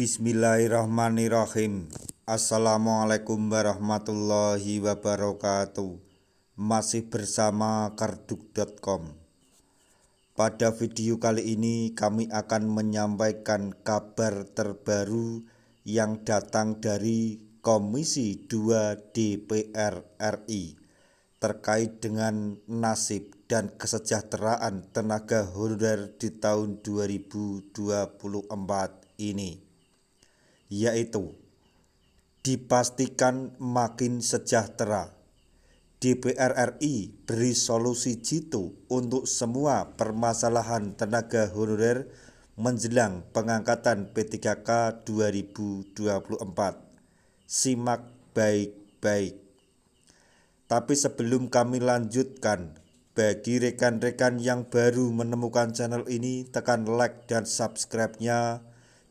Bismillahirrahmanirrahim. Assalamualaikum warahmatullahi wabarakatuh. Masih bersama karduk.com. Pada video kali ini kami akan menyampaikan kabar terbaru yang datang dari Komisi 2 DPR RI terkait dengan nasib dan kesejahteraan tenaga honorer di tahun 2024 ini, yaitu dipastikan makin sejahtera. DPR RI beri solusi jitu untuk semua permasalahan tenaga honorer menjelang pengangkatan P3K 2024. Simak baik-baik. Tapi sebelum kami lanjutkan, bagi rekan-rekan yang baru menemukan channel ini, tekan like dan subscribe-nya,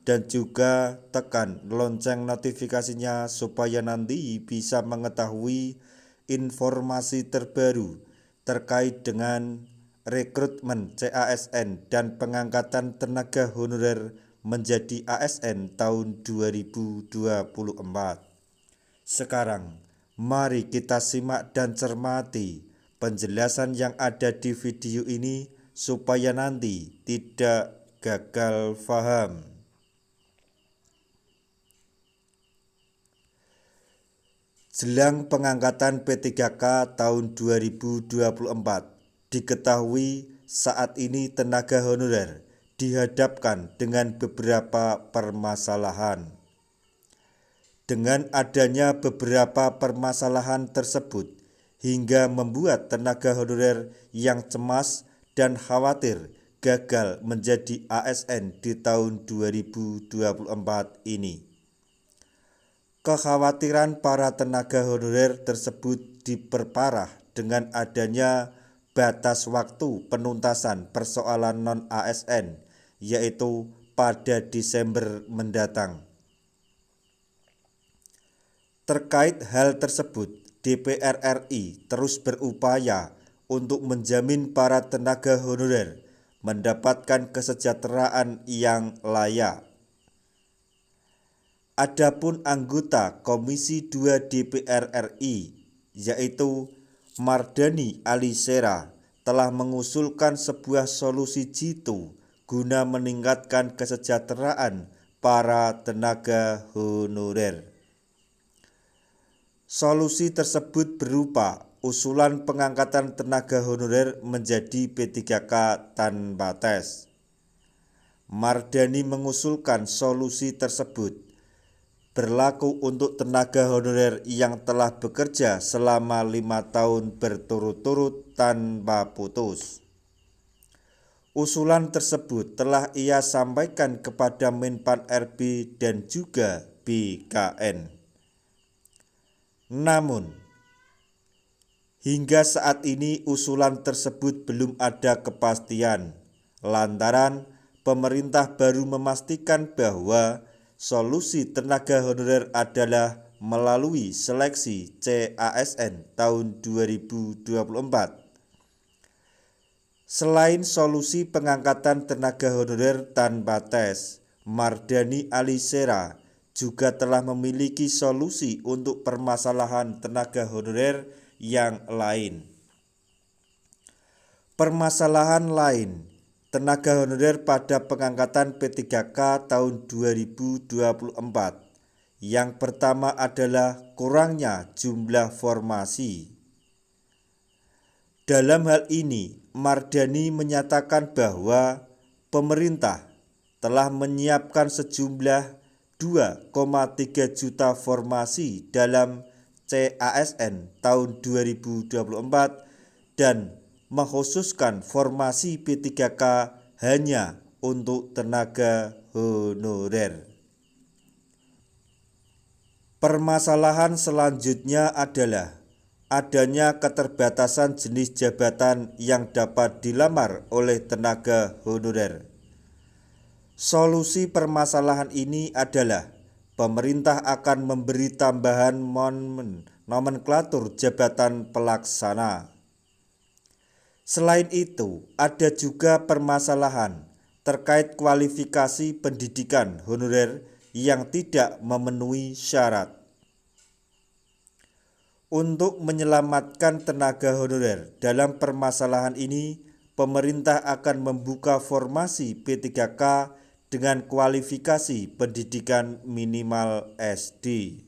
dan juga tekan lonceng notifikasinya supaya nanti bisa mengetahui informasi terbaru terkait dengan rekrutmen CASN dan pengangkatan tenaga honorer menjadi ASN tahun 2024. Sekarang, mari kita simak dan cermati penjelasan yang ada di video ini supaya nanti tidak gagal paham. Jelang pengangkatan P3K tahun 2024, diketahui saat ini tenaga honorer dihadapkan dengan beberapa permasalahan. Dengan adanya beberapa permasalahan tersebut, hingga membuat tenaga honorer yang cemas dan khawatir gagal menjadi ASN di tahun 2024 ini. Kekhawatiran para tenaga honorer tersebut diperparah dengan adanya batas waktu penuntasan persoalan non-ASN, yaitu pada Desember mendatang. Terkait hal tersebut, DPR RI terus berupaya untuk menjamin para tenaga honorer mendapatkan kesejahteraan yang layak. Adapun anggota Komisi 2 DPR RI, yaitu Mardhani Alisera, telah mengusulkan sebuah solusi jitu guna meningkatkan kesejahteraan para tenaga honorer. Solusi tersebut berupa usulan pengangkatan tenaga honorer menjadi P3K tanpa tes. Mardhani mengusulkan solusi tersebut berlaku untuk tenaga honorer yang telah bekerja selama 5 tahun berturut-turut tanpa putus. Usulan tersebut telah ia sampaikan kepada Menpan RB dan juga BKN. Namun, hingga saat ini usulan tersebut belum ada kepastian, lantaran pemerintah baru memastikan bahwa solusi tenaga honorer adalah melalui seleksi CASN tahun 2024. Selain solusi pengangkatan tenaga honorer tanpa tes, Mardhani Alisera juga telah memiliki solusi untuk permasalahan tenaga honorer yang lain. Permasalahan lain tenaga honorer pada pengangkatan P3K tahun 2024. Yang pertama adalah kurangnya jumlah formasi. Dalam hal ini, Mardhani menyatakan bahwa pemerintah telah menyiapkan sejumlah 2,3 juta formasi dalam CASN tahun 2024 dan mengkhususkan formasi P3K hanya untuk tenaga honorer. Permasalahan selanjutnya adalah adanya keterbatasan jenis jabatan yang dapat dilamar oleh tenaga honorer. Solusi permasalahan ini adalah pemerintah akan memberi tambahan nomenklatur jabatan pelaksana. Selain itu, ada juga permasalahan terkait kualifikasi pendidikan honorer yang tidak memenuhi syarat. Untuk menyelamatkan tenaga honorer dalam permasalahan ini, pemerintah akan membuka formasi P3K dengan kualifikasi pendidikan minimal SD.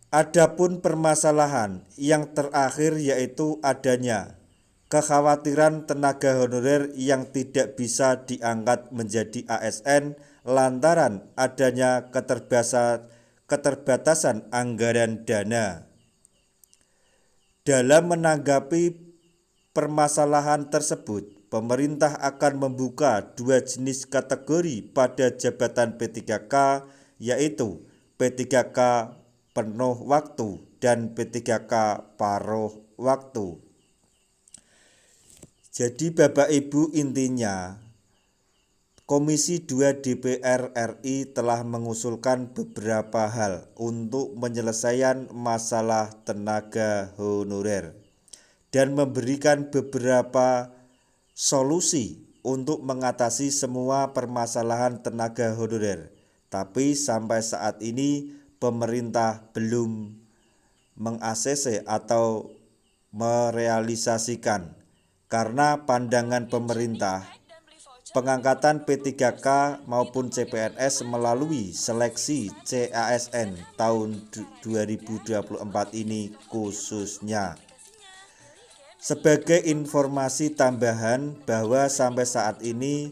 Adapun permasalahan yang terakhir yaitu adanya kekhawatiran tenaga honorer yang tidak bisa diangkat menjadi ASN lantaran adanya keterbatasan anggaran dana. Dalam menanggapi permasalahan tersebut, pemerintah akan membuka dua jenis kategori pada jabatan P3K, yaitu P3K penuh waktu dan P3K paruh waktu. Jadi Bapak Ibu, intinya Komisi 2 DPR RI telah mengusulkan beberapa hal untuk penyelesaian masalah tenaga honorer dan memberikan beberapa solusi untuk mengatasi semua permasalahan tenaga honorer. Tapi sampai saat ini pemerintah belum meng-ACC atau merealisasikan, karena pandangan pemerintah pengangkatan P3K maupun CPNS melalui seleksi CASN tahun 2024 ini khususnya. Sebagai informasi tambahan bahwa sampai saat ini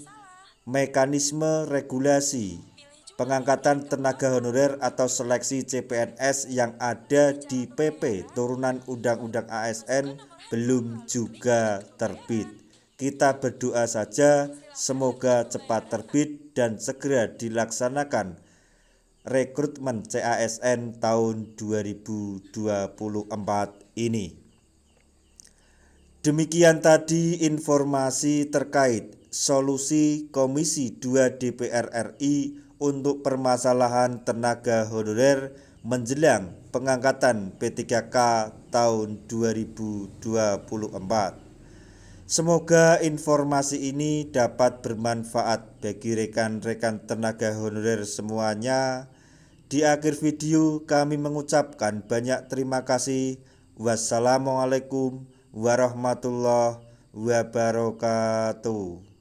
mekanisme regulasi pengangkatan tenaga honorer atau seleksi CPNS yang ada di PP turunan Undang-Undang ASN belum juga terbit. Kita berdoa saja semoga cepat terbit dan segera dilaksanakan rekrutmen CASN tahun 2024 ini. Demikian tadi informasi terkait solusi Komisi 2 DPR RI untuk permasalahan tenaga honorer menjelang pengangkatan P3K tahun 2024. Semoga informasi ini dapat bermanfaat bagi rekan-rekan tenaga honorer semuanya. Di akhir video kami mengucapkan banyak terima kasih. Wassalamualaikum warahmatullahi wabarakatuh.